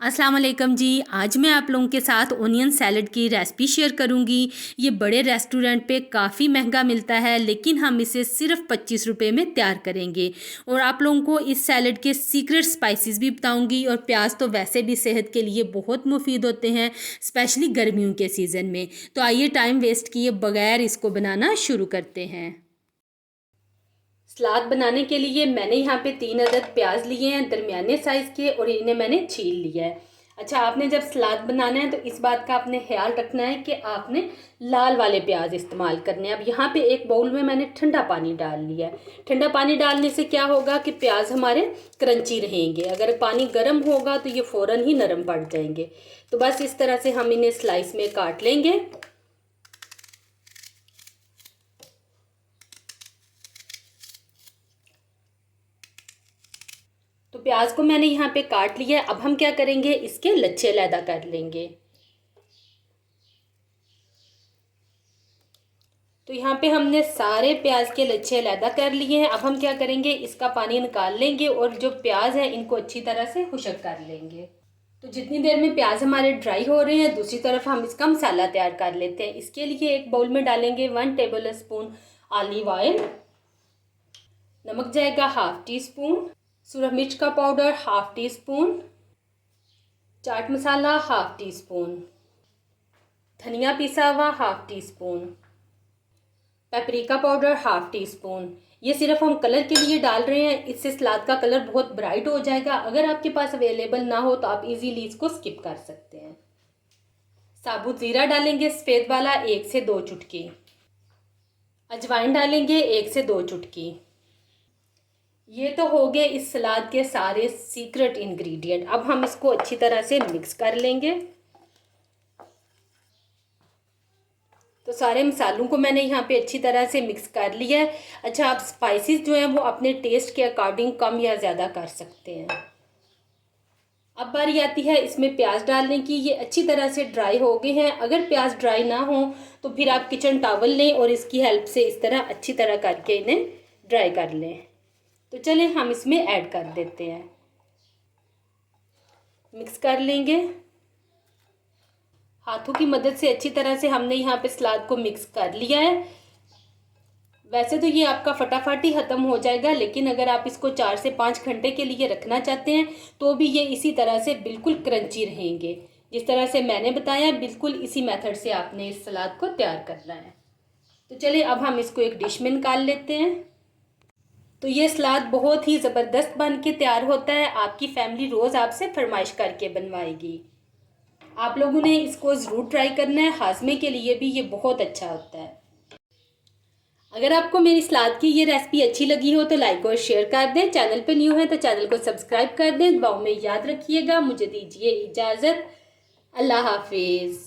अस्सलाम वालेकुम जी। आज मैं आप लोगों के साथ ओनियन सैलड की रेसिपी शेयर करूंगी। ये बड़े रेस्टोरेंट पे काफ़ी महंगा मिलता है, लेकिन हम इसे सिर्फ 25 रुपये में तैयार करेंगे। और आप लोगों को इस सैलड के सीक्रेट स्पाइसेस भी बताऊंगी। और प्याज तो वैसे भी सेहत के लिए बहुत मुफीद होते हैं, स्पेशली गर्मियों के सीज़न में। तो आइए टाइम वेस्ट किए बगैर इसको बनाना शुरू करते हैं। सलाद बनाने के लिए मैंने यहाँ पे 3 अदद प्याज लिए हैं दरमियाने साइज़ के, और इन्हें मैंने छील लिया है। अच्छा, आपने जब सलाद बनाना है तो इस बात का आपने ख्याल रखना है कि आपने लाल वाले प्याज इस्तेमाल करने हैं। अब यहाँ पे एक बाउल में मैंने ठंडा पानी डाल लिया है। ठंडा पानी डालने से क्या होगा कि प्याज हमारे क्रंची रहेंगे। अगर पानी गर्म होगा तो ये फ़ौरन ही नरम पड़ जाएंगे। तो बस इस तरह से हम इन्हें स्लाइस में काट लेंगे। तो प्याज को मैंने यहाँ पे काट लिया है। अब हम क्या करेंगे, इसके लच्छे अलहदा कर लेंगे। तो यहाँ पे हमने सारे प्याज के लच्छे अलहदा कर लिए हैं। अब हम क्या करेंगे, इसका पानी निकाल लेंगे और जो प्याज है इनको अच्छी तरह से खुशक कर लेंगे। तो जितनी देर में प्याज हमारे ड्राई हो रहे हैं, दूसरी तरफ हम इसका मसाला तैयार कर लेते हैं। इसके लिए एक बाउल में डालेंगे 1 टेबल स्पून ऑलिव ऑयल, नमक जाएगा हाफ टी स्पून, सूरज मिर्च का powder half tea spoon, chaat masala half tea spoon, धनिया पिसा हुआ half tea spoon, paprika powder half tea spoon. ये सिर्फ हम कलर के लिए डाल रहे हैं, इससे सलाद का कलर बहुत ब्राइट हो जाएगा। अगर आपके पास अवेलेबल ना हो तो आप इजीली इसको स्किप कर सकते हैं। साबुत ज़ीरा डालेंगे सफ़ेद वाला 1 से 2 चुटकी, अजवाइन डालेंगे 1 से 2 चुटकी। ये तो हो गए इस सलाद के सारे सीक्रेट इंग्रेडिएंट। अब हम इसको अच्छी तरह से मिक्स कर लेंगे। तो सारे मसालों को मैंने यहाँ पे अच्छी तरह से मिक्स कर लिया है। अच्छा, आप स्पाइसेस जो हैं वो अपने टेस्ट के अकॉर्डिंग कम या ज़्यादा कर सकते हैं। अब बारी आती है इसमें प्याज डालने की। ये अच्छी तरह से ड्राई हो गए हैं। अगर प्याज ड्राई ना हो तो फिर आप किचन टॉवल लें और इसकी हेल्प से इस तरह अच्छी तरह करके इन्हें ड्राई कर लें। तो चलें हम इसमें ऐड कर देते हैं, मिक्स कर लेंगे। हाथों की मदद से अच्छी तरह से हमने यहाँ पे सलाद को मिक्स कर लिया है। वैसे तो ये आपका फटाफट ही ख़त्म हो जाएगा, लेकिन अगर आप इसको 4 से 5 घंटे के लिए रखना चाहते हैं तो भी ये इसी तरह से बिल्कुल क्रंची रहेंगे। जिस तरह से मैंने बताया, बिल्कुल इसी मेथड से आपने इस सलाद को तैयार करना है। तो चलिए अब हम इसको एक डिश में निकाल लेते हैं। तो ये सलाद बहुत ही ज़बरदस्त बन के तैयार होता है। आपकी फैमिली रोज़ आपसे फरमाइश करके बनवाएगी। आप लोगों ने इसको ज़रूर ट्राई करना है, हाजमे के लिए भी ये बहुत अच्छा होता है। अगर आपको मेरी सलाद की ये रेसिपी अच्छी लगी हो तो लाइक और शेयर कर दें। चैनल पे न्यू है तो चैनल को सब्सक्राइब कर दें। दुआओं में याद रखिएगा। मुझे दीजिए इजाज़त। अल्लाह हाफिज़।